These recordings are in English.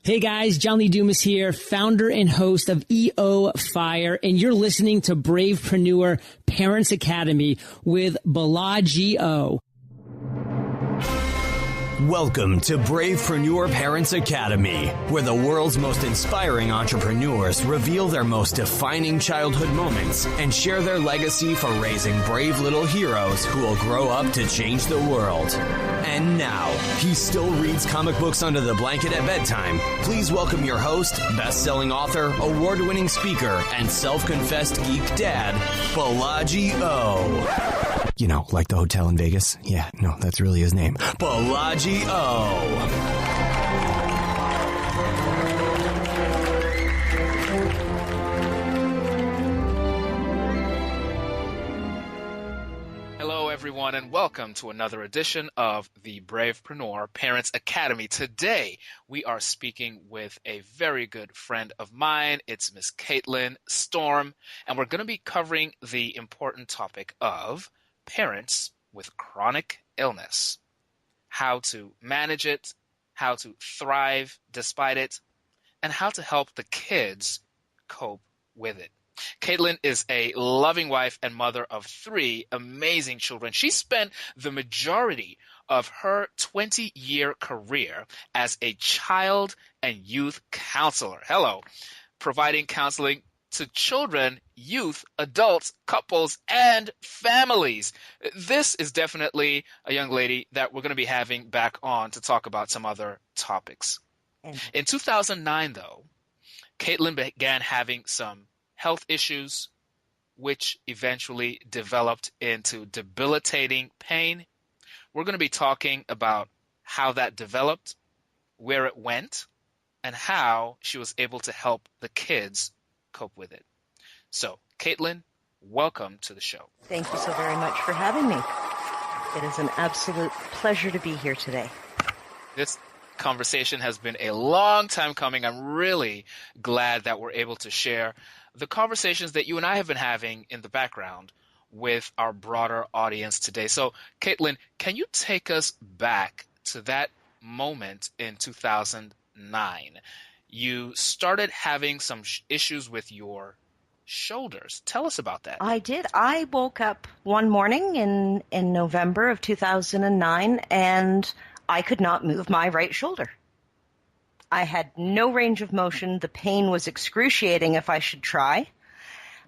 Hey guys, John Lee Dumas here, founder and host of EO Fire, and you're listening to Bravepreneur Parents Academy with Bellagio. Welcome to Bravepreneur Parents Academy, where the world's most inspiring entrepreneurs reveal their most defining childhood moments and share their legacy for raising brave little heroes who will grow up to change the world. And now, he still reads comic books under the blanket at bedtime. Please welcome your host, best-selling author, award-winning speaker, and self-confessed geek dad, Bellagio. You know, like the hotel in Vegas? Yeah, no, that's really his name. Bellagio. Hello, everyone, and welcome to another edition of the Bravepreneur Parents Academy. Today, we are speaking with a very good friend of mine. It's Miss Kaitlyn Storm, and we're going to be covering the important topic of parents with chronic illness, how to manage it, how to thrive despite it, and how to help the kids cope with it. Kaitlyn is a loving wife and mother of 3 amazing children. She spent the majority of her 20-year career as a child and youth counselor. Hello, providing counseling to children, youth, adults, couples, and families. This is definitely a young lady that we're going to be having back on to talk about some other topics. In 2009, though, Kaitlyn began having some health issues, which eventually developed into debilitating pain. We're going to be talking about how that developed, where it went, and how she was able to help the kids cope with it. So, Kaitlyn, welcome to the show. Thank you so very much for having me. It is an absolute pleasure to be here today. This conversation has been a long time coming. I'm really glad that we're able to share the conversations that you and I have been having in the background with our broader audience today. So, Kaitlyn, can you take us back to that moment in 2009? You started having some issues with your shoulders. Tell us about that. I did. I woke up one morning in November of 2009, and I could not move my right shoulder. I had no range of motion. The pain was excruciating if I should try.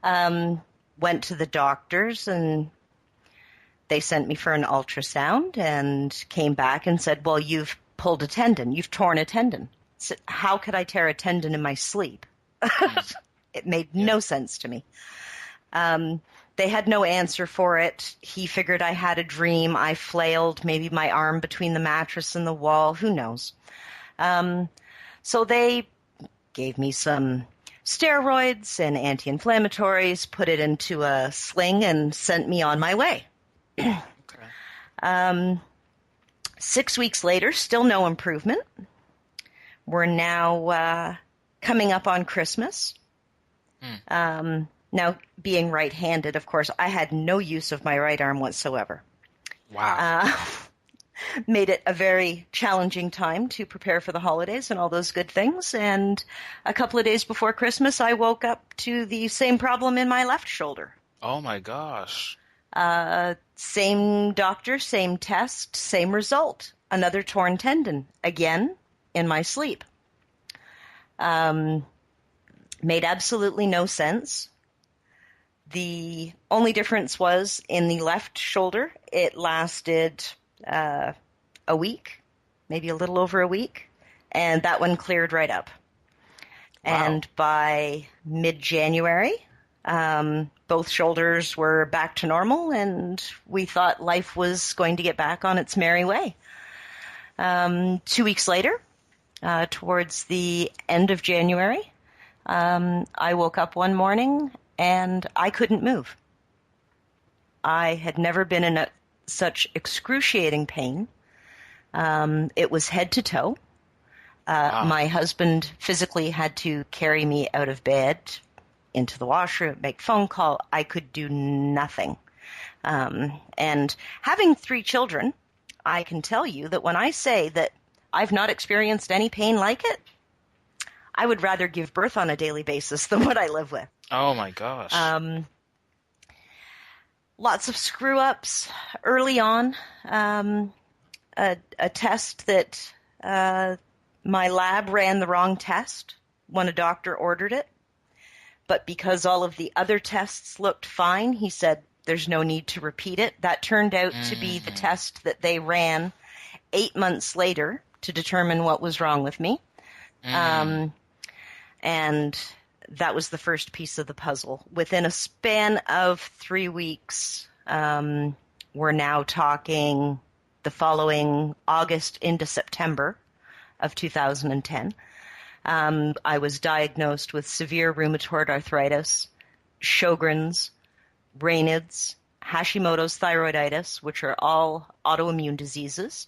Went to the doctors, and they sent me for an ultrasound and came back and said, well, you've pulled a tendon. You've torn a tendon. So how could I tear a tendon in my sleep? It made no sense to me. They had no answer for it. He figured I had a dream. I flailed maybe my arm between the mattress and the wall. Who knows? So they gave me some steroids and anti-inflammatories, put it into a sling, and sent me on my way. Okay. 6 weeks later, still no improvement. We're now coming up on Christmas. Now, being right-handed, of course, I had no use of my right arm whatsoever. Wow. Made it a very challenging time to prepare for the holidays and all those good things. And a couple of days before Christmas, I woke up to the same problem in my left shoulder. Oh, my gosh. Same doctor, same test, same result. Another torn tendon, again, in my sleep. Made absolutely no sense. The only difference was in the left shoulder, it lasted a week, maybe a little over a week, and that one cleared right up. Wow. And by mid-January, both shoulders were back to normal, and we thought life was going to get back on its merry way. 2 weeks later, towards the end of January, I woke up one morning and I couldn't move. I had never been in such excruciating pain. It was head to toe. Wow. My husband physically had to carry me out of bed, into the washroom, make phone call. I could do nothing. And having 3 children, I can tell you that when I say that I've not experienced any pain like it, I would rather give birth on a daily basis than what I live with. Oh my gosh. Lots of screw ups early on. A test that my lab ran the wrong test when a doctor ordered it. But because all of the other tests looked fine, he said there's no need to repeat it. That turned out to be the test that they ran 8 months later to determine what was wrong with me. And that was the first piece of the puzzle. Within a span of 3 weeks, we're now talking the following August into September of 2010. I was diagnosed with severe rheumatoid arthritis, Sjogren's, Raynaud's, Hashimoto's thyroiditis, which are all autoimmune diseases,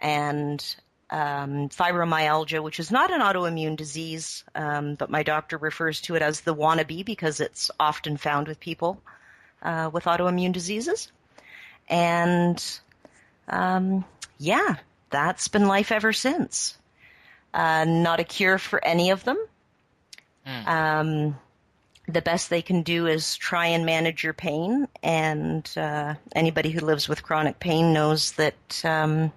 and fibromyalgia, which is not an autoimmune disease, but my doctor refers to it as the wannabe because it's often found with people with autoimmune diseases. And that's been life ever since. Not a cure for any of them. The best they can do is try and manage your pain, and anybody who lives with chronic pain knows that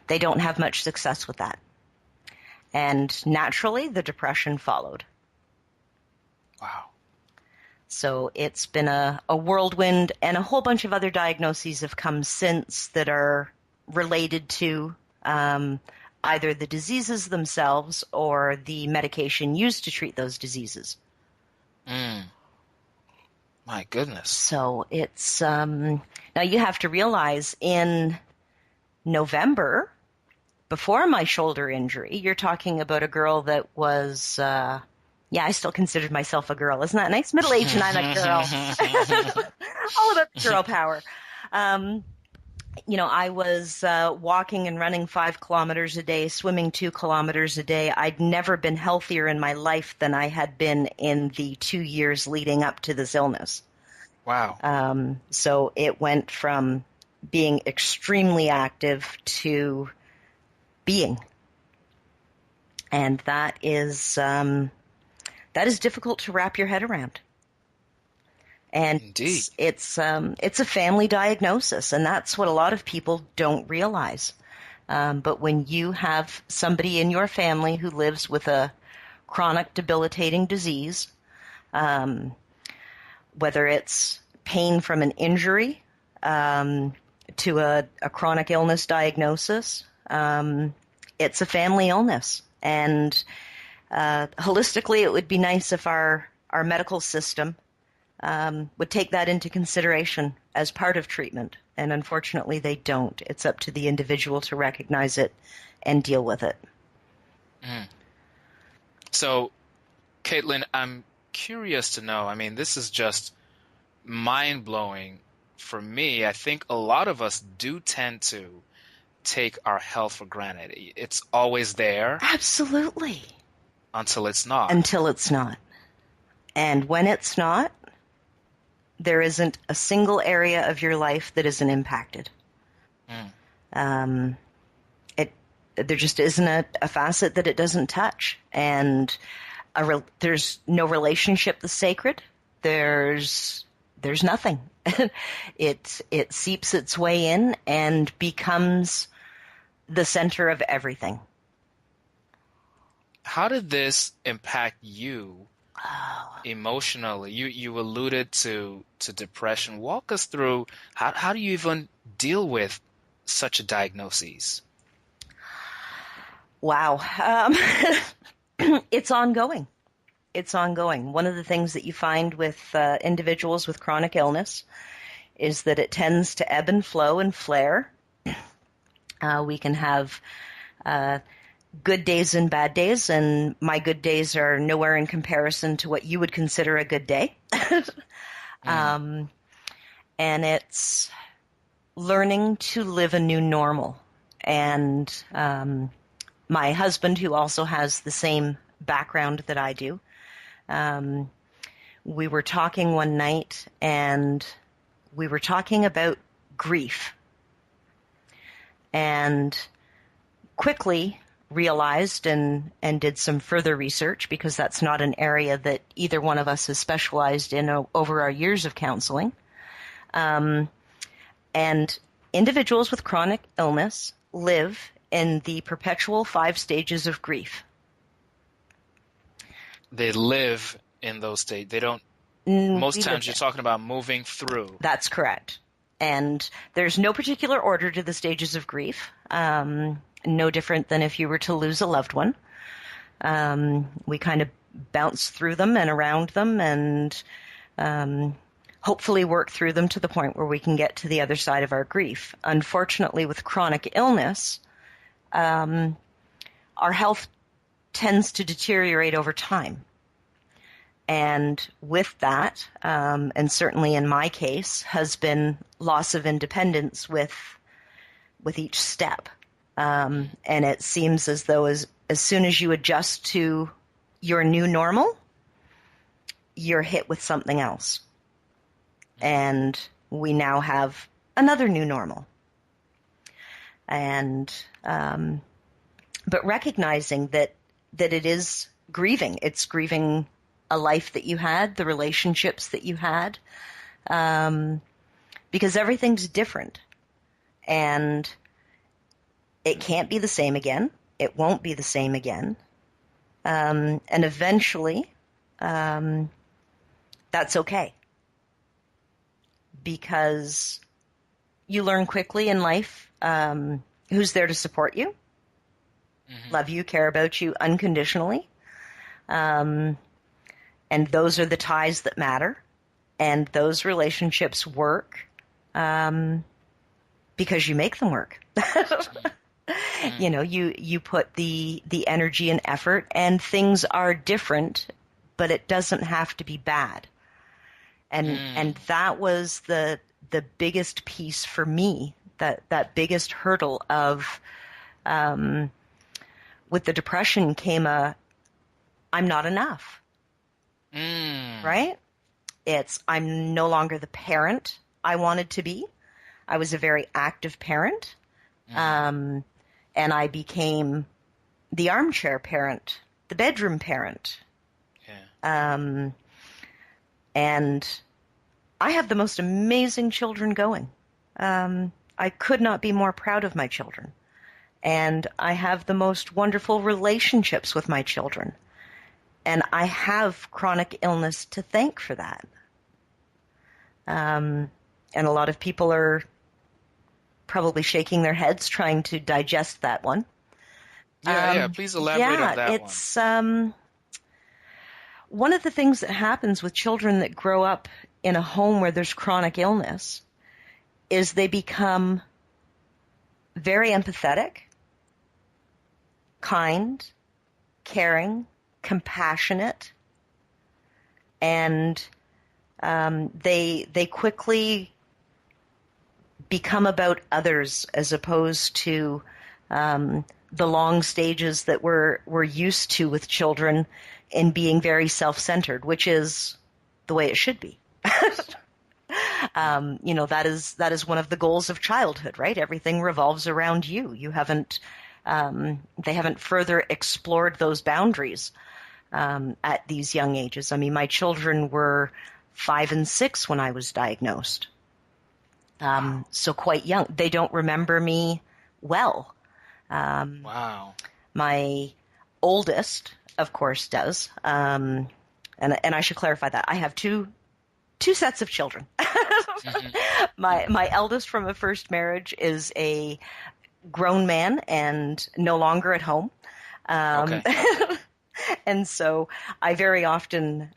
they don't have much success with that. And naturally, the depression followed. Wow. So it's been a whirlwind, and a whole bunch of other diagnoses have come since that are related to either the diseases themselves or the medication used to treat those diseases. My goodness. So it's now you have to realize in November, before my shoulder injury, you're talking about a girl that was, I still considered myself a girl. Isn't that nice? Middle-aged and I'm a girl. All about the girl power. I was walking and running 5 kilometers a day, swimming 2 kilometers a day. I'd never been healthier in my life than I had been in the 2 years leading up to this illness. Wow. So it went from being extremely active to being. And that is difficult to wrap your head around. And Indeed. It's a family diagnosis, and that's what a lot of people don't realize. But when you have somebody in your family who lives with a chronic debilitating disease, whether it's pain from an injury to a chronic illness diagnosis, it's a family illness. And holistically, it would be nice if our medical system would take that into consideration as part of treatment. And unfortunately, they don't. It's up to the individual to recognize it and deal with it. So, Kaitlyn, I'm curious to know, this is just mind-blowing for me. I think a lot of us do tend to take our health for granted. It's always there. Absolutely. Until it's not. Until it's not. And when it's not, there isn't a single area of your life that isn't impacted. There just isn't a facet that it doesn't touch. And there's no relationship that's sacred. There's nothing. It seeps its way in and becomes the center of everything. How did this impact you emotionally? You alluded to depression. Walk us through how do you even deal with such a diagnosis? Wow. It's ongoing. It's ongoing. One of the things that you find with individuals with chronic illness is that it tends to ebb and flow and flare. We can have good days and bad days, and my good days are nowhere in comparison to what you would consider a good day. And it's learning to live a new normal. And my husband, who also has the same background that I do, we were talking one night, and we were talking about grief. And quickly, realized and did some further research, because that's not an area that either one of us has specialized in over our years of counseling. And individuals with chronic illness live in the perpetual 5 stages of grief. They live in those states. They don't. Most times you're talking about moving through. That's correct. And there's no particular order to the stages of grief. No different than if you were to lose a loved one. We kind of bounce through them and around them and hopefully work through them to the point where we can get to the other side of our grief. Unfortunately, with chronic illness, our health tends to deteriorate over time. And with that, and certainly in my case, has been loss of independence with each step. And it seems as though as soon as you adjust to your new normal, you're hit with something else. And we now have another new normal. And but recognizing that it is grieving. It's grieving a life that you had, the relationships that you had, because everything's different. And it can't be the same again. It won't be the same again. And eventually, that's okay. Because you learn quickly in life who's there to support you, love you, care about you unconditionally. And those are the ties that matter. And those relationships work because you make them work. You know, you put the energy and effort, and things are different, but it doesn't have to be bad. And that was the biggest piece for me, that biggest hurdle of with the depression came I'm not enough. Right? I'm no longer the parent I wanted to be. I was a very active parent. And I became the armchair parent, the bedroom parent. Yeah. And I have the most amazing children going. I could not be more proud of my children. And I have the most wonderful relationships with my children. And I have chronic illness to thank for that. And a lot of people are probably shaking their heads trying to digest that one. Yeah, please elaborate on that it's, one of the things that happens with children that grow up in a home where there's chronic illness is they become very empathetic, kind, caring, compassionate, and they quickly become about others as opposed to the long stages that we're used to with children in being very self-centered, which is the way it should be. You know, that is one of the goals of childhood, right? Everything revolves around you. You haven't they haven't further explored those boundaries at these young ages. I mean, my children were 5 and 6 when I was diagnosed. So quite young. They don't remember me well. Wow. My oldest, of course, does. And I should clarify that. I have two sets of children. My eldest from a first marriage is a grown man and no longer at home. Okay. And so I very often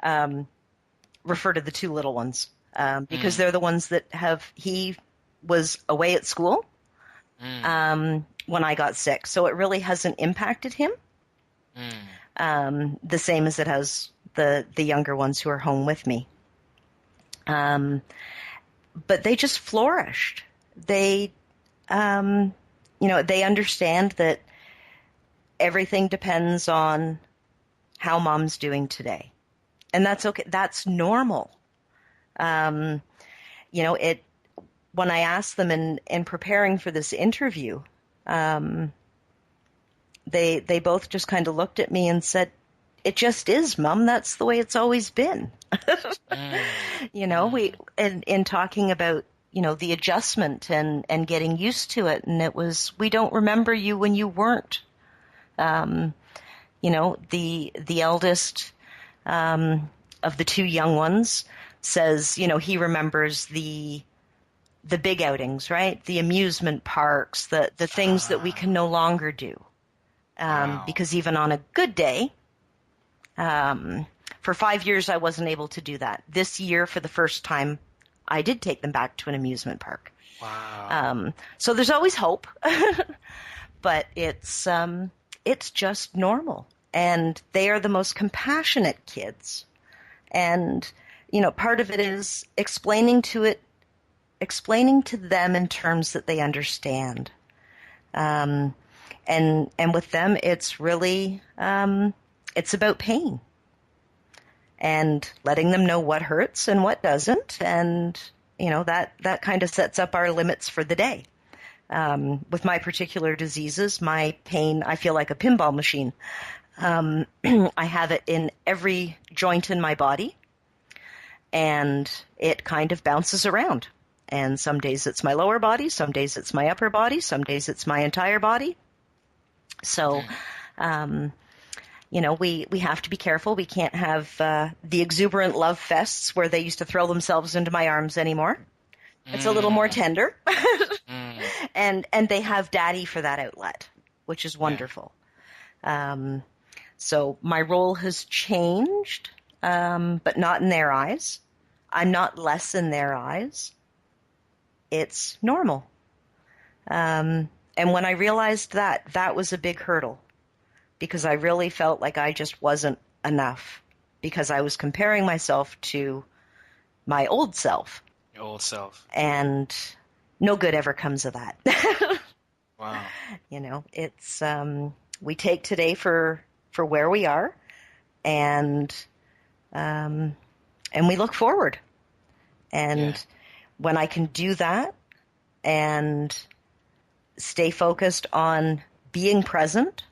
refer to the 2 little ones because they're the ones that he was away at school when I got sick. So it really hasn't impacted him the same as it has the younger ones who are home with me. But they just flourished. They, they understand that everything depends on how mom's doing today. And that's okay. That's normal. When I asked them in preparing for this interview, they both just kind of looked at me and said, "It just is, Mom. That's the way it's always been." We in talking about, the adjustment and getting used to it. And it was, we don't remember you when you weren't. The eldest of the two young ones says, he remembers the big outings, right? The amusement parks, the things that we can no longer do. Because even on a good day, for 5 years I wasn't able to do that. This year, for the first time, I did take them back to an amusement park. Wow. So there's always hope, but it's just normal. And they are the most compassionate kids. And, part of it is explaining to them in terms that they understand. And with them, it's really, it's about pain and letting them know what hurts and what doesn't. And, that kind of sets up our limits for the day. With my particular diseases, my pain, I feel like a pinball machine. I have it in every joint in my body, and it kind of bounces around. And some days it's my lower body, some days it's my upper body, some days it's my entire body. So, we have to be careful. We can't have the exuberant love fests where they used to throw themselves into my arms anymore. It's a little more tender. And they have Daddy for that outlet, which is wonderful. So my role has changed, but not in their eyes. I'm not less in their eyes. It's normal. And when I realized that was a big hurdle, because I really felt like I just wasn't enough, because I was comparing myself to my old self. Your old self. And no good ever comes of that. Wow. It's we take today for where we are, and we look forward. And when I can do that and stay focused on being present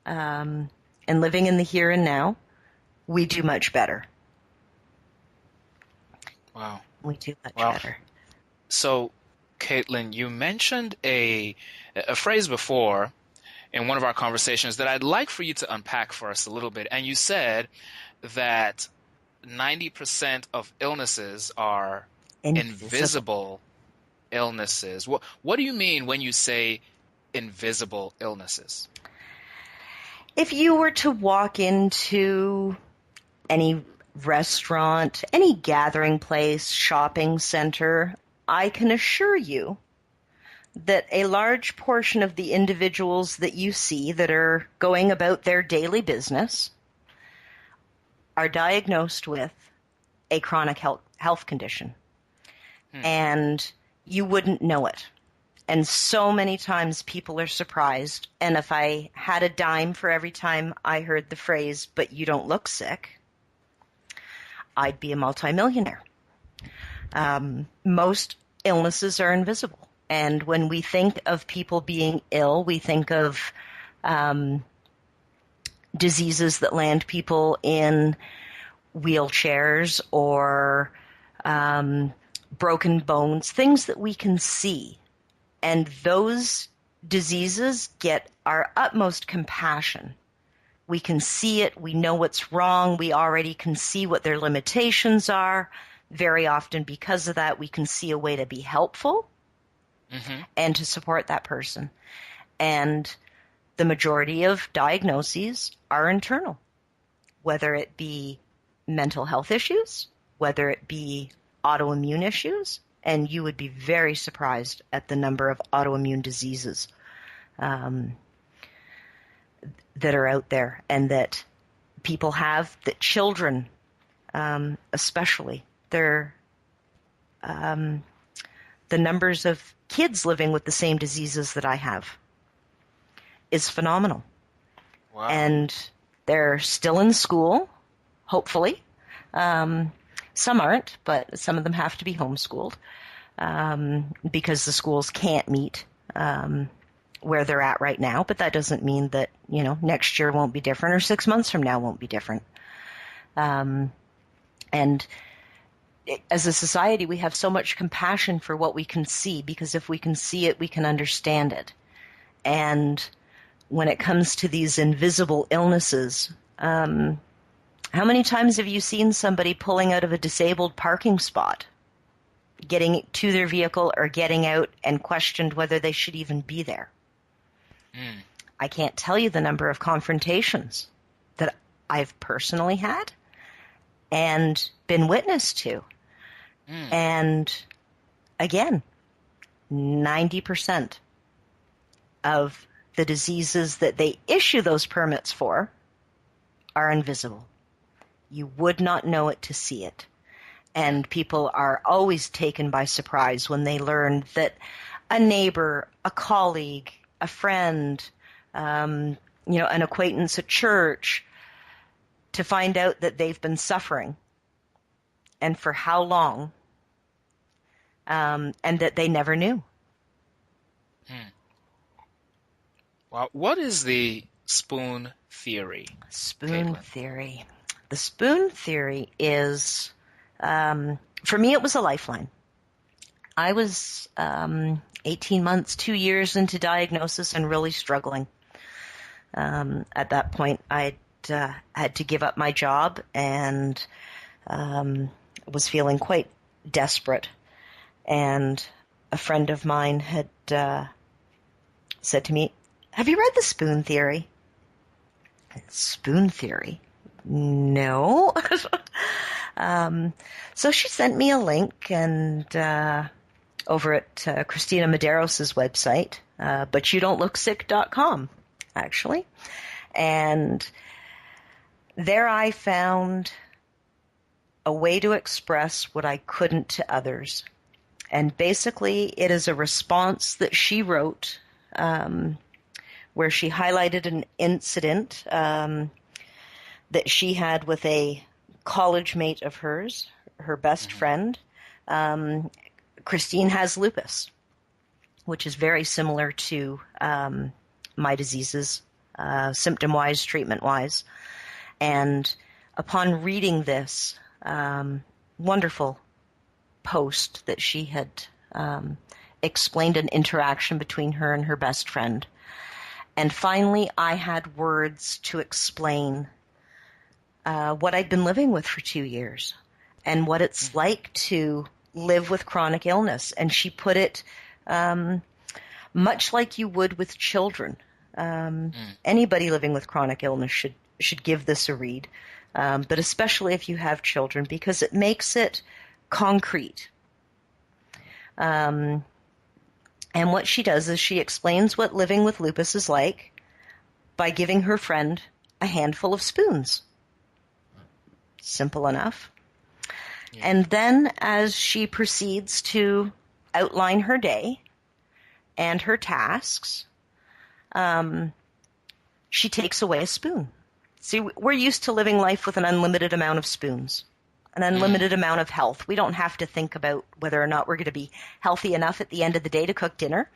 and living in the here and now, we do much better. Wow. We do much better. So, Kaitlyn, you mentioned a phrase before in one of our conversations that I'd like for you to unpack for us a little bit. And you said that 90% of illnesses are invisible illnesses. What do you mean when you say invisible illnesses? If you were to walk into any restaurant, any gathering place, shopping center, I can assure you that a large portion of the individuals that you see that are going about their daily business are diagnosed with a chronic health condition. And you wouldn't know it. And so many times people are surprised. And if I had a dime for every time I heard the phrase, "but you don't look sick," I'd be a multimillionaire. Most illnesses are invisible. And when we think of people being ill, we think of diseases that land people in wheelchairs or broken bones, things that we can see. And those diseases get our utmost compassion. We can see it. We know what's wrong. We already can see what their limitations are. Very often, because of that, we can see a way to be helpful and to support that person. And the majority of diagnoses are internal, whether it be mental health issues, whether it be autoimmune issues, and you would be very surprised at the number of autoimmune diseases that are out there and that people have, that children especially. The numbers of kids living with the same diseases that I have is phenomenal. Wow. And they're still in school, hopefully. Some aren't, but some of them have to be homeschooled because the schools can't meet where they're at right now, but that doesn't mean that, next year won't be different or 6 months from now won't be different. And as a society, we have so much compassion for what we can see, because if we can see it, we can understand it. And when it comes to these invisible illnesses, how many times have you seen somebody pulling out of a disabled parking spot, getting to their vehicle or getting out, and questioned whether they should even be there? I can't tell you the number of confrontations that I've personally had and been witness to. And again, 90% of the diseases that they issue those permits for are invisible. You would not know it to see it. And people are always taken by surprise when they learn that a neighbor, a colleague, a friend, an acquaintance at church, to find out that they've been suffering, and for how long, and that they never knew. Well, what is the spoon theory? Spoon Kaitlyn? theory. The spoon theory is, for me, it was a lifeline. I was 18 months, 2 years into diagnosis and really struggling. At that point, I'd had to give up my job and was feeling quite desperate. And a friend of mine had said to me, "Have you read The Spoon Theory?" Spoon Theory? No. So she sent me a link, and over at Christina Medeiros' website, butyoudontlook.sick.com, actually. And there I found a way to express what I couldn't to others. And basically, it is a response that she wrote, where she highlighted an incident that she had with a college mate of hers, her best friend. Christine has lupus, which is very similar to my diseases, symptom-wise, treatment-wise. And upon reading this wonderful post that she had explained an interaction between her and her best friend, and finally I had words to explain what I'd been living with for 2 years and what it's like to live with chronic illness. And she put it much like you would with children. Anybody living with chronic illness should give this a read, but especially if you have children, because it makes it concrete. And what she does is she explains what living with lupus is like by giving her friend a handful of spoons. Simple enough. Yeah. And then as she proceeds to outline her day and her tasks, she takes away a spoon. See, we're used to living life with an unlimited amount of spoons, an unlimited amount of health. We don't have to think about whether or not we're going to be healthy enough at the end of the day to cook dinner.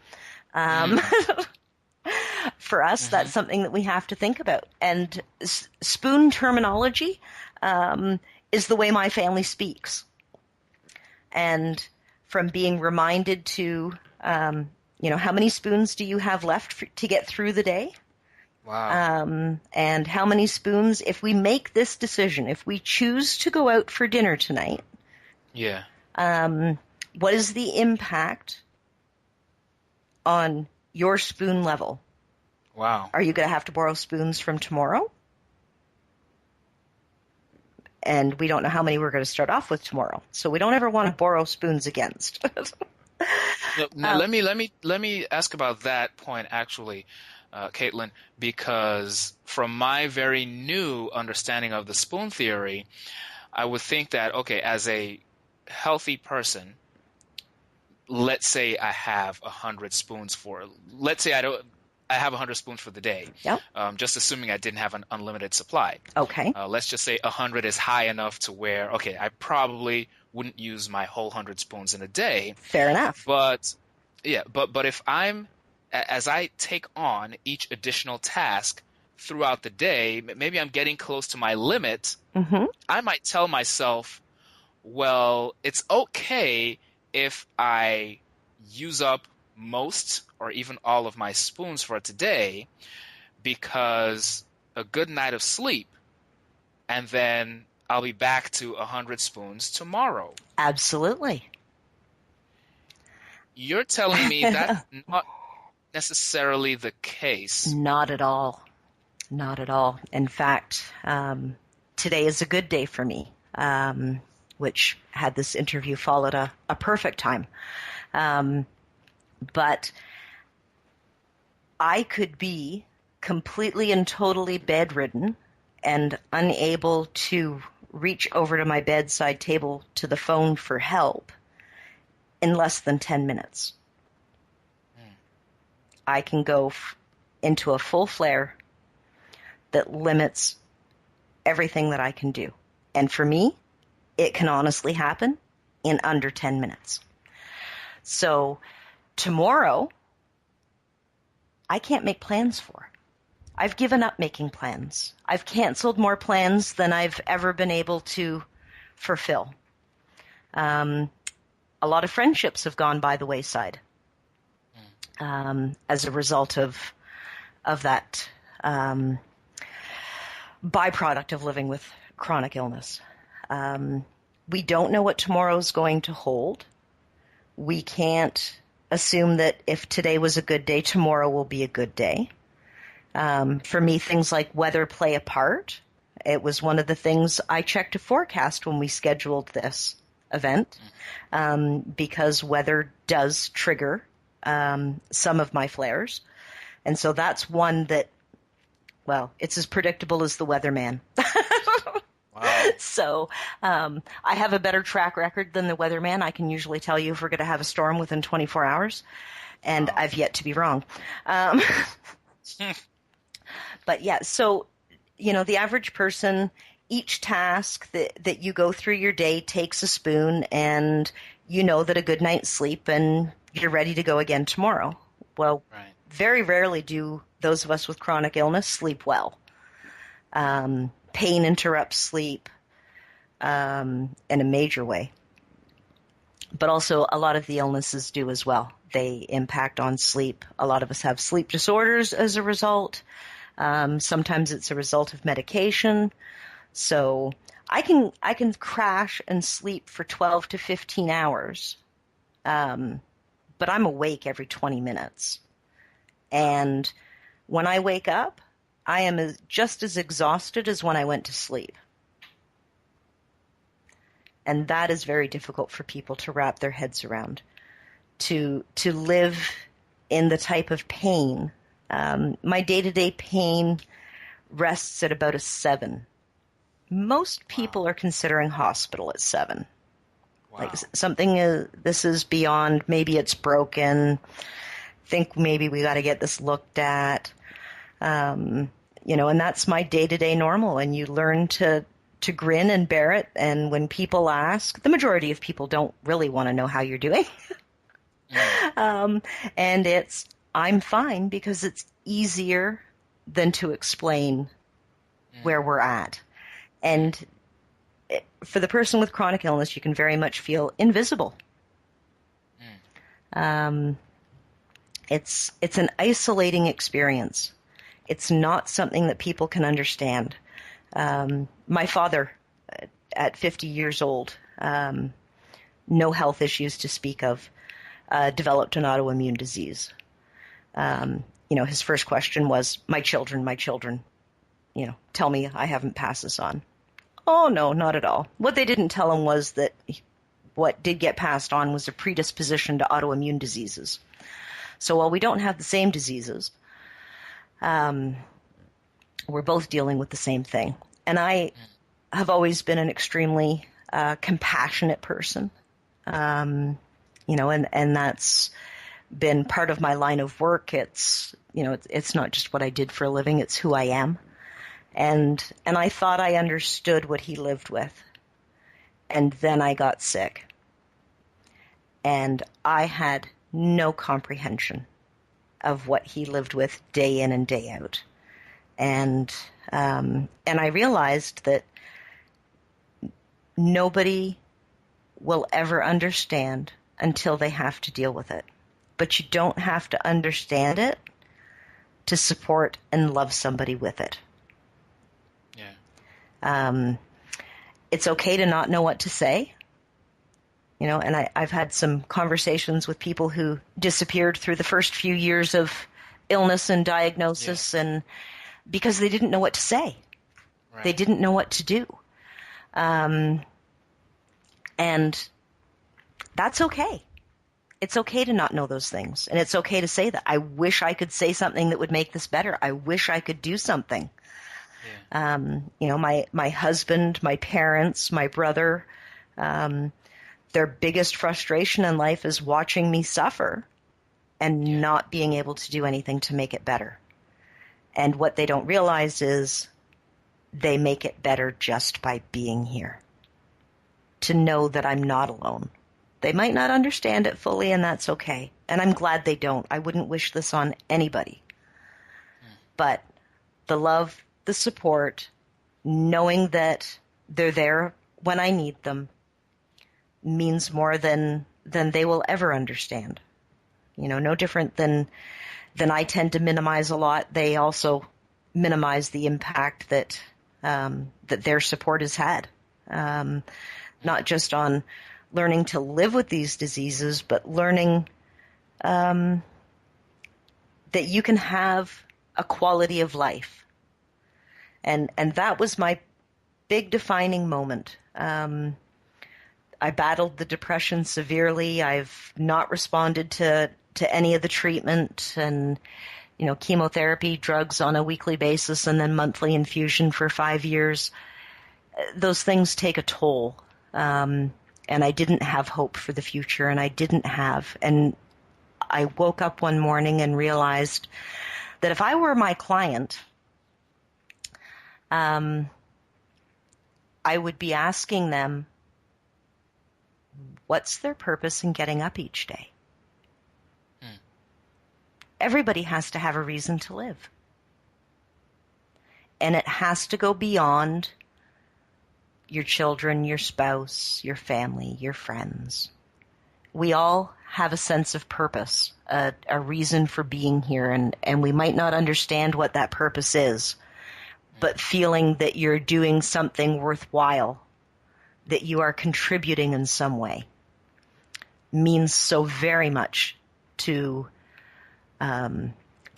For us, that's something that we have to think about. And spoon terminology is the way my family speaks. And from being reminded to, how many spoons do you have left to get through the day? Wow. And how many spoons, if we make this decision, if we choose to go out for dinner tonight, yeah. What is the impact on your spoon level? Wow. Are you going to have to borrow spoons from tomorrow? And we don't know how many we're going to start off with tomorrow, so we don't ever want to borrow spoons against. Now, let me ask about that point, actually, Kaitlyn, because from my very new understanding of the spoon theory, I would think that, okay, as a healthy person, let's say I have 100 spoons let's say I have 100 spoons for the day. Yep. Just assuming I didn't have an unlimited supply. Okay. Let's just say 100 is high enough to where, okay, I probably wouldn't use my whole 100 spoons in a day. Fair enough. But yeah, but if I'm as I take on each additional task throughout the day, maybe I'm getting close to my limit. Mm-hmm. I might tell myself, well, it's okay if I use up most or even all of my spoons for today, because a good night of sleep, and then I'll be back to 100 spoons tomorrow. Absolutely. You're telling me that's not necessarily the case. Not at all. Not at all. In fact, today is a good day for me, which had this interview followed a perfect time. But I could be completely and totally bedridden and unable to reach over to my bedside table to the phone for help in less than 10 minutes. I can go into a full flare that limits everything that I can do. And for me, it can honestly happen in under 10 minutes. So tomorrow, I can't make plans for. I've given up making plans. I've canceled more plans than I've ever been able to fulfill. A lot of friendships have gone by the wayside as a result of that byproduct of living with chronic illness. We don't know what tomorrow's going to hold. We can't assume that if today was a good day, tomorrow will be a good day. For me, things like weather play a part. It was one of the things I checked to forecast when we scheduled this event, because weather does trigger some of my flares. And so that's one that, well, it's as predictable as the weatherman. Wow. So I have a better track record than the weatherman. I can usually tell you if we're going to have a storm within 24 hours, and wow. I've yet to be wrong. But yeah, so, you know, the average person, each task that you go through your day takes a spoon, and you know that a good night's sleep and you're ready to go again tomorrow. Well, right. Very rarely do those of us with chronic illness sleep well. Pain interrupts sleep in a major way. But also a lot of the illnesses do as well. They impact on sleep. A lot of us have sleep disorders as a result. Sometimes it's a result of medication. So I can crash and sleep for 12 to 15 hours, but I'm awake every 20 minutes. And when I wake up, I am just as exhausted as when I went to sleep. And that is very difficult for people to wrap their heads around, to live in the type of pain. My day-to-day pain rests at about a 7. Most people are considering hospital at 7. Wow. Like something, this is beyond, maybe it's broken. Think maybe we got to get this looked at. You know, and that's my day-to-day normal. And you learn to grin and bear it. And when people ask, the majority of people don't really want to know how you're doing. And I'm fine, because it's easier than to explain where we're at. And for the person with chronic illness, you can very much feel invisible. It's an isolating experience. It's not something that people can understand. My father, at 50 years old, no health issues to speak of, developed an autoimmune disease. You know, his first question was, my children, you know, tell me I haven't passed this on. Oh, no, not at all. What they didn't tell him was that what did get passed on was a predisposition to autoimmune diseases. So while we don't have the same diseases, we're both dealing with the same thing. And I have always been an extremely compassionate person, you know, and that's been part of my line of work. It's, you know, it's not just what I did for a living, it's who I am. And I thought I understood what he lived with. And then I got sick. And I had no comprehension of what he lived with day in and day out. And I realized that nobody will ever understand until they have to deal with it. But you don't have to understand it to support and love somebody with it. Yeah. It's okay to not know what to say. You know, and I've had some conversations with people who disappeared through the first few years of illness and diagnosis, and because they didn't know what to say. Right. They didn't know what to do. And that's okay. It's okay to not know those things. And it's okay to say that. I wish I could say something that would make this better. I wish I could do something. Yeah. You know, my husband, my parents, my brother, their biggest frustration in life is watching me suffer and not being able to do anything to make it better. And what they don't realize is they make it better just by being here. To know that I'm not alone. They might not understand it fully, and that's okay. And I'm glad they don't. I wouldn't wish this on anybody. But the love, the support, knowing that they're there when I need them, means more than they will ever understand. You know, no different than I tend to minimize a lot. They also minimize the impact that their support has had. Not just on learning to live with these diseases, but learning that you can have a quality of life. And that was my big defining moment. I battled the depression severely. I've not responded to any of the treatment and, you know, chemotherapy, drugs on a weekly basis, and then monthly infusion for 5 years. Those things take a toll. And I didn't have hope for the future, and and I woke up one morning and realized that if I were my client, I would be asking them, what's their purpose in getting up each day? Everybody has to have a reason to live. And it has to go beyond your children, your spouse, your family, your friends. We all have a sense of purpose, a reason for being here, and we might not understand what that purpose is, but feeling that you're doing something worthwhile, that you are contributing in some way, means so very much to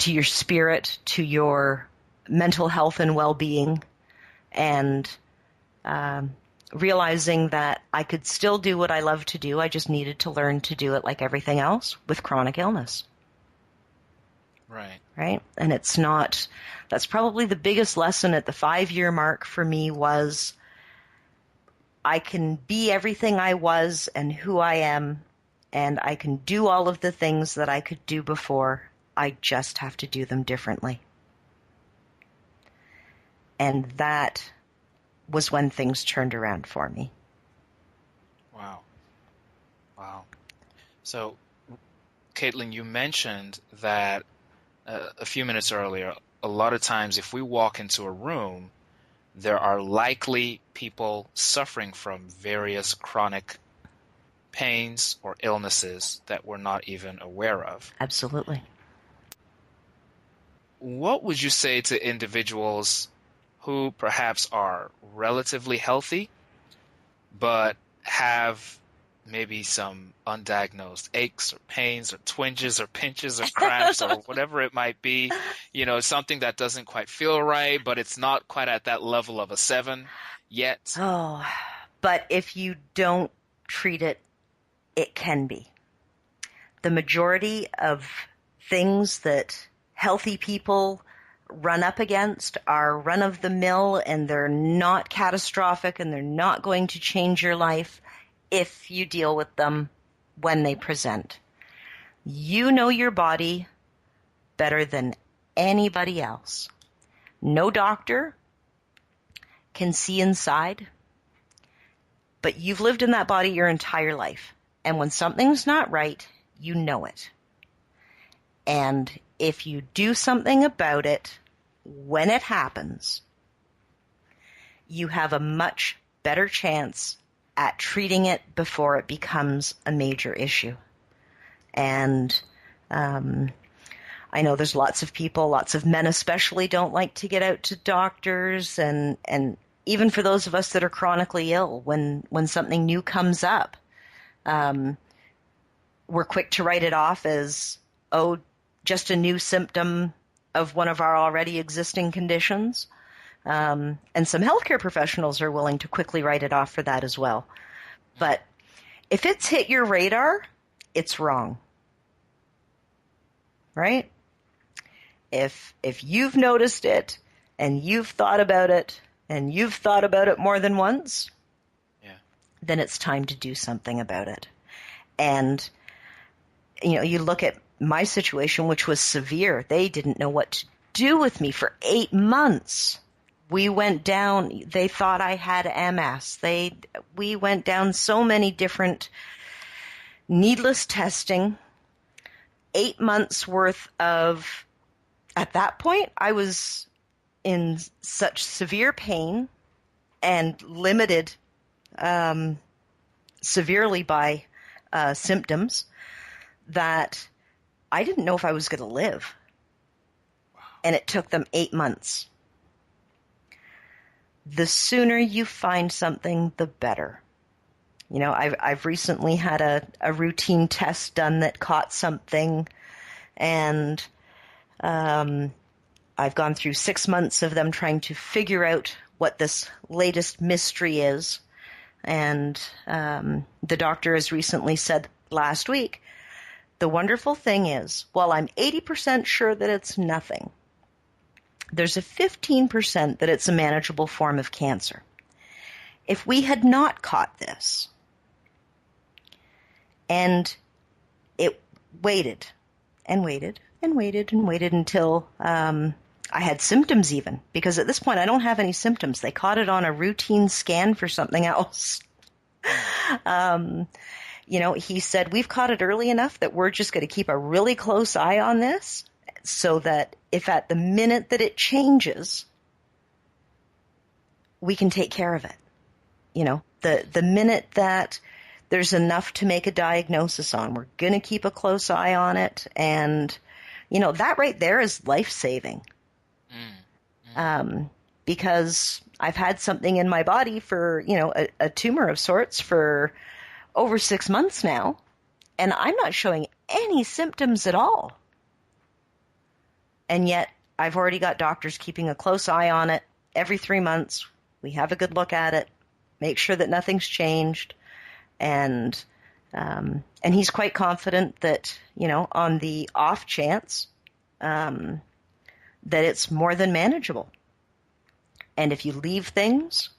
your spirit, to your mental health and well-being, and realizing that I could still do what I love to do. I just needed to learn to do it like everything else with chronic illness. Right? And it's not, that's probably the biggest lesson at the 5-year mark for me was I can be everything I was and who I am, and I can do all of the things that I could do before. I just have to do them differently. And that was when things turned around for me. Wow. So, Kaitlyn, you mentioned that a few minutes earlier, a lot of times if we walk into a room, there are likely people suffering from various chronic pains or illnesses that we're not even aware of. Absolutely. What would you say to individuals who perhaps are relatively healthy, but have maybe some undiagnosed aches or pains or twinges or pinches or cramps or whatever it might be, you know, something that doesn't quite feel right, but it's not quite at that level of a 7 yet? Oh, but if you don't treat it, it can be. The majority of things that healthy people run up against are run-of-the-mill, and they're not catastrophic, and they're not going to change your life if you deal with them when they present. You know your body better than anybody else. No doctor can see inside, but you've lived in that body your entire life. And when something's not right, you know it. And if you do something about it when it happens, you have a much better chance at treating it before it becomes a major issue. And I know there's lots of people, lots of men especially, don't like to get out to doctors, and even for those of us that are chronically ill, when something new comes up, we're quick to write it off as, oh, just a new symptom of one of our already existing conditions. And some healthcare professionals are willing to quickly write it off for that as well. But if it's hit your radar, it's wrong. Right? If you've noticed it and you've thought about it and you've thought about it more than once, then it's time to do something about it. And, you look at my situation, which was severe. They didn't know what to do with me for 8 months. We went down, they thought I had MS. We went down so many different needless testing, 8 months worth of, at that point, I was in such severe pain and limited severely by symptoms that I didn't know if I was going to live. Wow. And it took them 8 months. The sooner you find something, the better. I've recently had a routine test done that caught something, and I've gone through 6 months of them trying to figure out what this latest mystery is. And the doctor has recently said last week, the wonderful thing is, while I'm 80% sure that it's nothing, there's a 15% that it's a manageable form of cancer. If we had not caught this, and it waited and waited and waited and waited until I had symptoms even, because at this point I don't have any symptoms. They caught it on a routine scan for something else. He said, we've caught it early enough that we're just going to keep a really close eye on this so that if at the minute that it changes, we can take care of it. The minute that there's enough to make a diagnosis on, we're going to keep a close eye on it. And, that right there is life-saving. Because I've had something in my body for, a tumor of sorts for over 6 months now, and I'm not showing any symptoms at all. And yet I've already got doctors keeping a close eye on it. Every 3 months, we have a good look at it, make sure that nothing's changed. And he's quite confident that, on the off chance, that it's more than manageable. And if you leave things,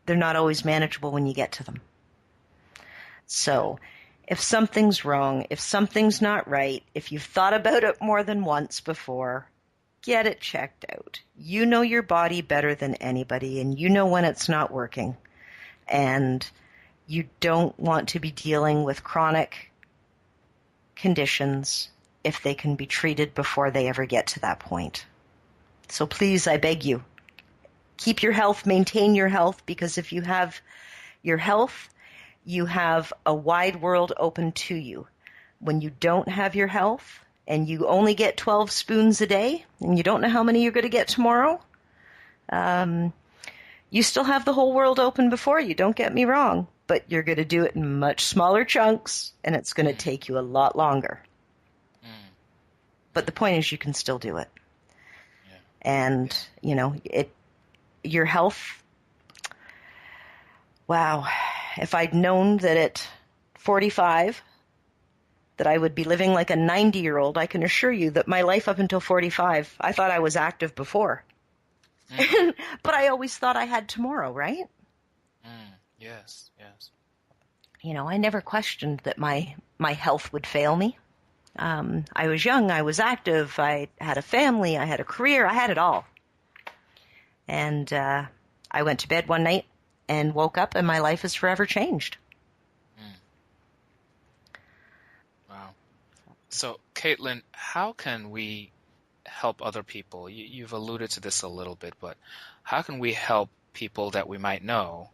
they're not always manageable when you get to them. So if something's wrong, if something's not right, if you've thought about it more than once before, get it checked out. You know your body better than anybody, and you know when it's not working. And you don't want to be dealing with chronic conditions if they can be treated before they ever get to that point. So please, I beg you, keep your health, maintain your health, because if you have your health, you have a wide world open to you. When you don't have your health and you only get 12 spoons a day and you don't know how many you're going to get tomorrow, you still have the whole world open before you, don't get me wrong, but you're going to do it in much smaller chunks and it's going to take you a lot longer. But the point is you can still do it. And, your health, wow, if I'd known that at 45 that I would be living like a 90-year-old, I can assure you that my life up until 45, I thought I was active before. But I always thought I had tomorrow, right? Yes, yes. I never questioned that my health would fail me. I was young, I was active, I had a family, I had a career, I had it all. And I went to bed one night and woke up and my life has forever changed. Wow. So, Kaitlyn, how can we help other people? You've alluded to this a little bit, but how can we help people that we might know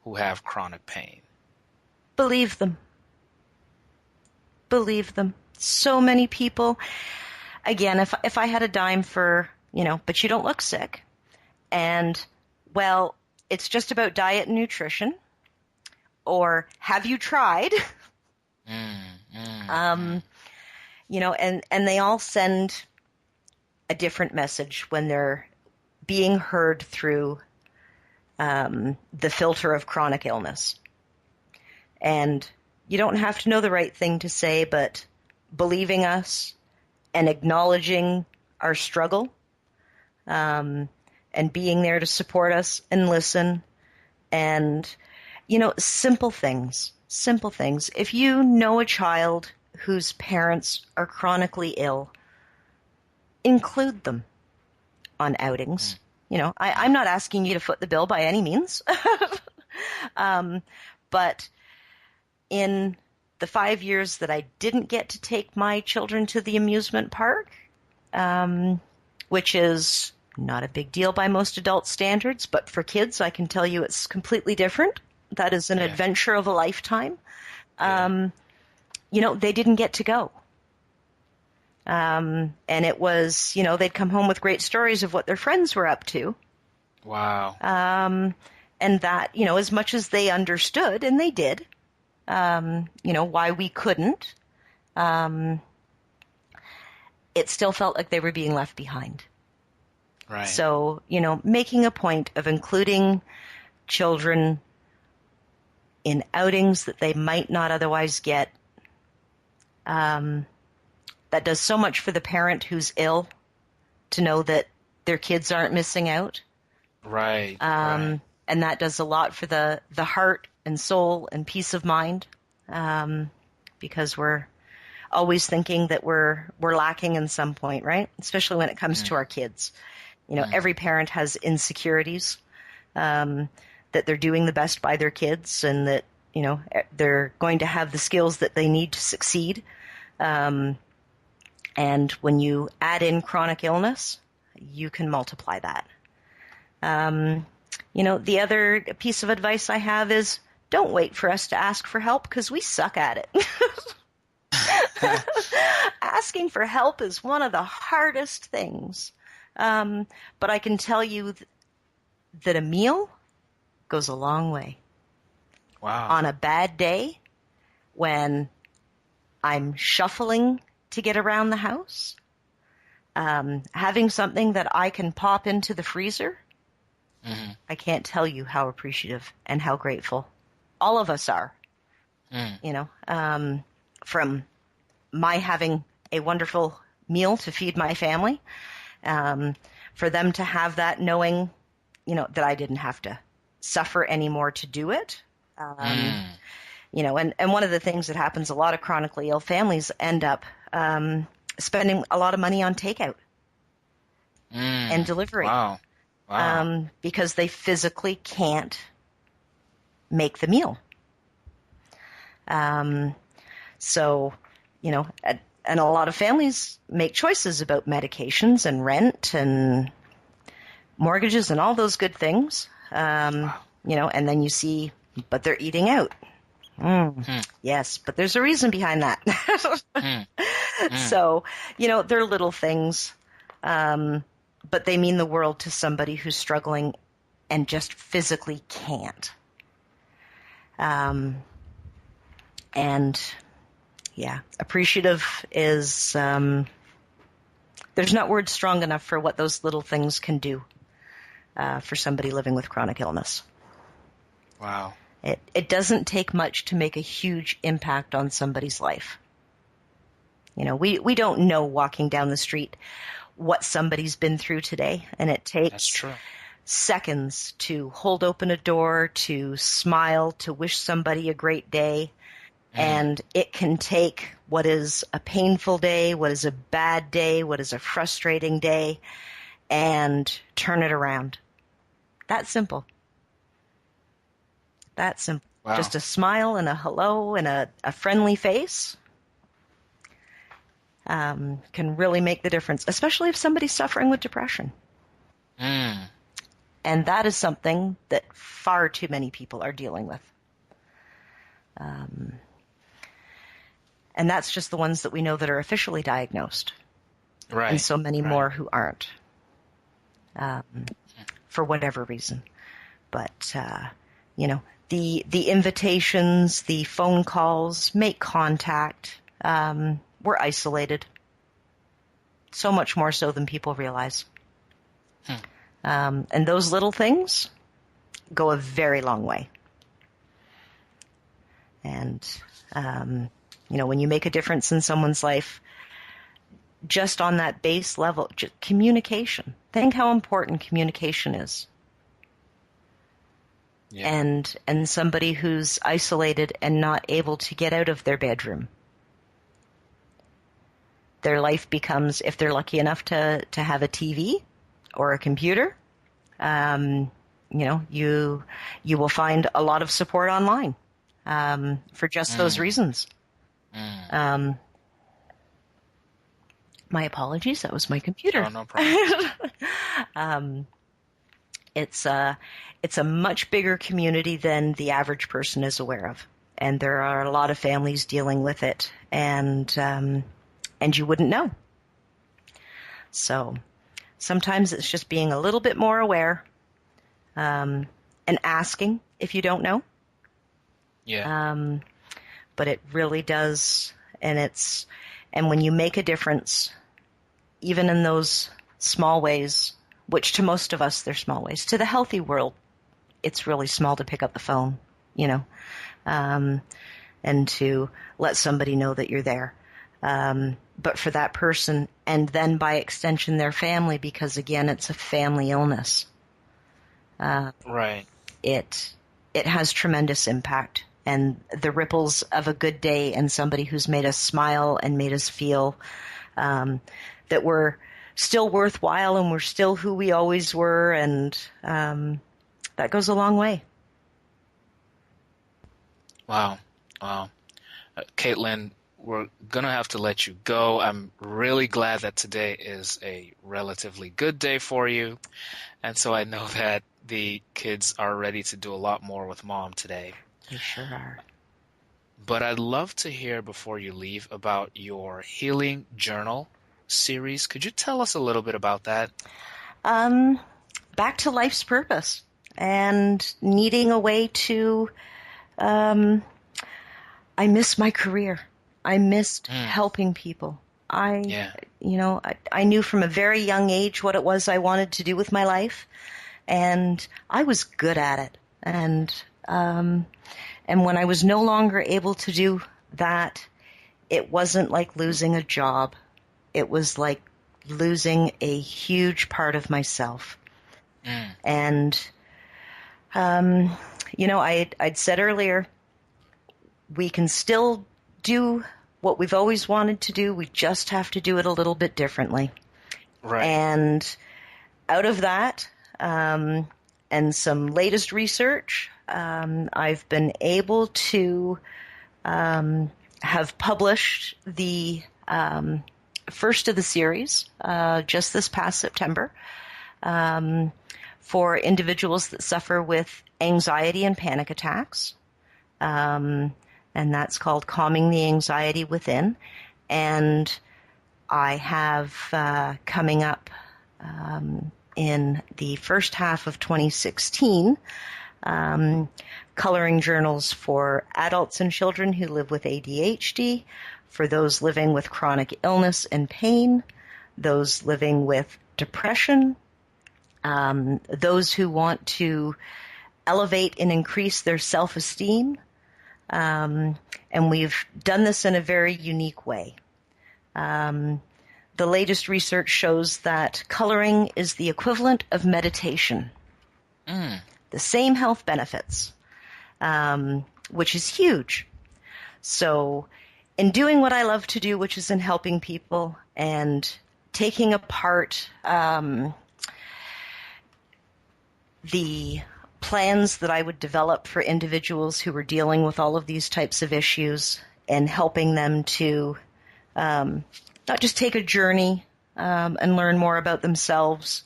who have chronic pain? Believe them. Believe them. So many people, again, if I had a dime for, but you don't look sick, and, well, it's just about diet and nutrition, or have you tried? And they all send a different message when they're being heard through the filter of chronic illness. And you don't have to know the right thing to say, but believing us and acknowledging our struggle, and being there to support us and listen, and, simple things. If you know a child whose parents are chronically ill, include them on outings. I'm not asking you to foot the bill by any means, but in the 5 years that I didn't get to take my children to the amusement park, which is not a big deal by most adult standards, but for kids, I can tell you it's completely different. That is an adventure of a lifetime. They didn't get to go. And it was, they'd come home with great stories of what their friends were up to. Wow. And that, as much as they understood, and they did, why we couldn't, it still felt like they were being left behind. Right. So, making a point of including children in outings that they might not otherwise get, that does so much for the parent who's ill to know that their kids aren't missing out. Right. And that does a lot for the heart and soul and peace of mind, because we're always thinking that we're lacking in some point, right? Especially when it comes to our kids. Every parent has insecurities, that they're doing the best by their kids, and that, they're going to have the skills that they need to succeed. And when you add in chronic illness, you can multiply that. The other piece of advice I have is don't wait for us to ask for help, because we suck at it. Asking for help is one of the hardest things. But I can tell you that a meal goes a long way. Wow. On a bad day, when I'm shuffling to get around the house, having something that I can pop into the freezer, I can't tell you how appreciative and how grateful all of us are. From my having a wonderful meal to feed my family, for them to have that, knowing, that I didn't have to suffer anymore to do it. And one of the things that happens, a lot of chronically ill families end up spending a lot of money on takeout and delivery. Wow. Because they physically can't make the meal. So, and a lot of families make choices about medications and rent and mortgages and all those good things. And then you see, but they're eating out. Yes, but there's a reason behind that. So, they're little things, but they mean the world to somebody who's struggling and just physically can't. And yeah, appreciative is, there's not words strong enough for what those little things can do for somebody living with chronic illness. Wow. It doesn't take much to make a huge impact on somebody's life. We don't know walking down the street what somebody's been through today, and it takes seconds to hold open a door, to smile, to wish somebody a great day. And it can take what is a painful day, what is a bad day, what is a frustrating day, and turn it around. That simple. That simple. Wow. Just a smile and a hello and a friendly face. can really make the difference, especially if somebody's suffering with depression. Mm. And that is something that far too many people are dealing with. And that's just the ones that we know that are officially diagnosed. Right. And so many more who aren't, for whatever reason. But, the invitations, the phone calls, make contact, we're isolated. So much more so than people realize. And those little things go a very long way. And, when you make a difference in someone's life, just on that base level, just communication. Think how important communication is. Yeah. And somebody who's isolated and not able to get out of their bedroom. Their life becomes, if they're lucky enough to have a TV or a computer, you will find a lot of support online for just those reasons. My apologies, that was my computer. Oh, no problem. It's a much bigger community than the average person is aware of, and there are a lot of families dealing with it, and you wouldn't know. So sometimes it's just being a little bit more aware, and asking if you don't know. Yeah. But it really does, and when you make a difference, even in those small ways, which to most of us they're small ways, to the healthy world, it's really small to pick up the phone, and to let somebody know that you're there. But for that person, and then by extension their family, because again, it's a family illness. Right. It has tremendous impact. And the ripples of a good day and somebody who's made us smile and made us feel that we're still worthwhile and we're still who we always were, and that goes a long way. Wow. Kaitlyn, we're going to have to let you go. I'm really glad that today is a relatively good day for you. And so I know that the kids are ready to do a lot more with Mom today. They sure are. But I'd love to hear before you leave about your Healing Journal series. Could you tell us a little bit about that? Back to life's purpose and needing a way to, I miss my career. I missed helping people. I knew from a very young age what it was I wanted to do with my life, and I was good at it. And when I was no longer able to do that, it wasn't like losing a job. It was like losing a huge part of myself. And, I'd said earlier, we can still do what we've always wanted to do. We just have to do it a little bit differently. Right. And out of that, and some latest research, I've been able to have published the first of the series just this past September for individuals that suffer with anxiety and panic attacks. And that's called Calming the Anxiety Within. And I have coming up in the first half of 2016, coloring journals for adults and children who live with ADHD, for those living with chronic illness and pain, those living with depression, those who want to elevate and increase their self-esteem. And we've done this in a very unique way. The latest research shows that coloring is the equivalent of meditation. The same health benefits, which is huge. So in doing what I love to do, which is in helping people and taking apart the plans that I would develop for individuals who were dealing with all of these types of issues and helping them to not just take a journey and learn more about themselves,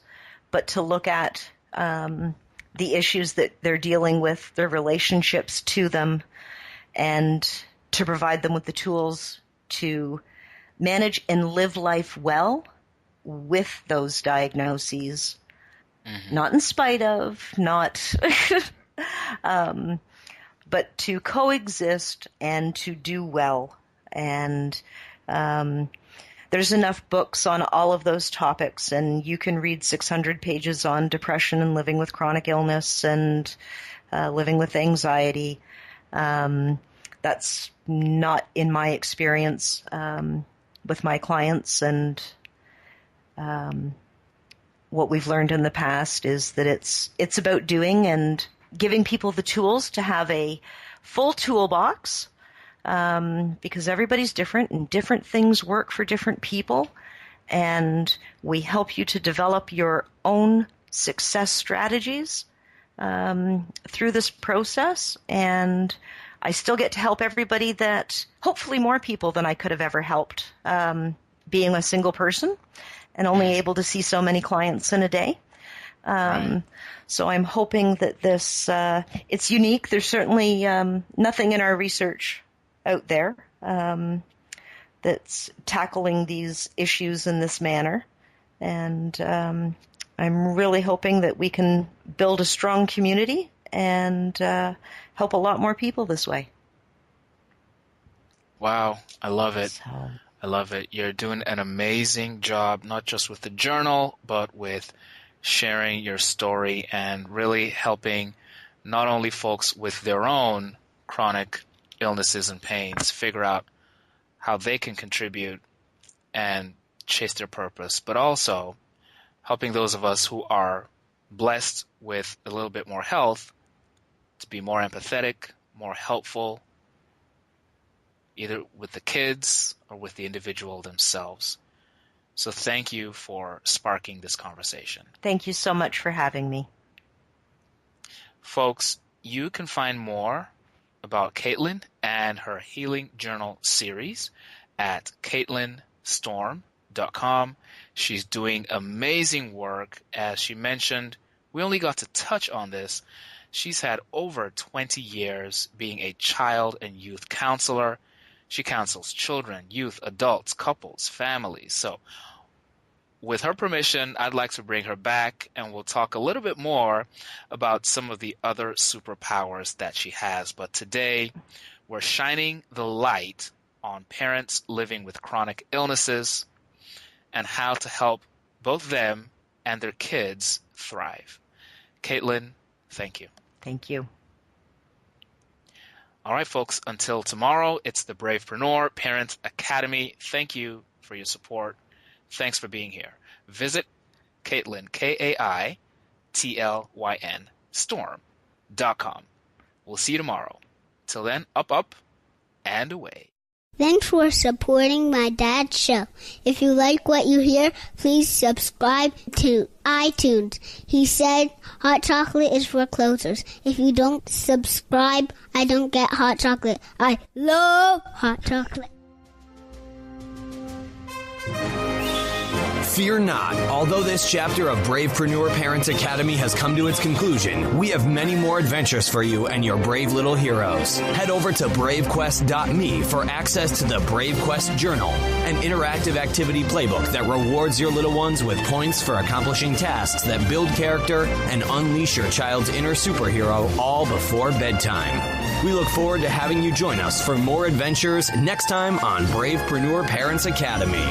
but to look at the issues that they're dealing with, their relationships to them, and to provide them with the tools to manage and live life well with those diagnoses, not in spite of, not, but to coexist and to do well. And there's enough books on all of those topics, and you can read 600 pages on depression and living with chronic illness and living with anxiety. That's not in my experience with my clients, and what we've learned in the past is that it's about doing and giving people the tools to have a full toolbox, because everybody's different and different things work for different people, and we help you to develop your own success strategies through this process. And I still get to help everybody, that hopefully more people than I could have ever helped, being a single person and only able to see so many clients in a day. So I'm hoping that this, it's unique. There's certainly nothing in our research out there that's tackling these issues in this manner. And I'm really hoping that we can build a strong community and help a lot more people this way. Wow, I love it. I love it. You're doing an amazing job, not just with the journal, but with sharing your story and really helping not only folks with their own chronic illnesses and pains figure out how they can contribute and chase their purpose, but also helping those of us who are blessed with a little bit more health to be more empathetic, more helpful, either with the kids or with the individual themselves. So thank you for sparking this conversation. Thank you so much for having me. Folks, you can find more about Kaitlyn and her Healing Journal series at KaitlynStorm.com. She's doing amazing work. As she mentioned, we only got to touch on this. She's had over 20 years being a child and youth counselor. She counsels children, youth, adults, couples, families. So with her permission, I'd like to bring her back, and we'll talk a little bit more about some of the other superpowers that she has. But today, we're shining the light on parents living with chronic illnesses and how to help both them and their kids thrive. Kaitlyn, thank you. Thank you. All right, folks, until tomorrow, it's the Bravepreneur Parent Academy. Thank you for your support. Thanks for being here. Visit Kaitlyn, Kaitlyn, Storm.com. We'll see you tomorrow. Till then, up, and away. Thanks for supporting my dad's show. If you like what you hear, please subscribe to iTunes. He said hot chocolate is for closers. If you don't subscribe, I don't get hot chocolate. I love hot chocolate. Fear not. Although this chapter of Bravepreneur Parents Academy has come to its conclusion, we have many more adventures for you and your brave little heroes. Head over to bravequest.me for access to the Brave Quest Journal, an interactive activity playbook that rewards your little ones with points for accomplishing tasks that build character and unleash your child's inner superhero all before bedtime. We look forward to having you join us for more adventures next time on Bravepreneur Parents Academy.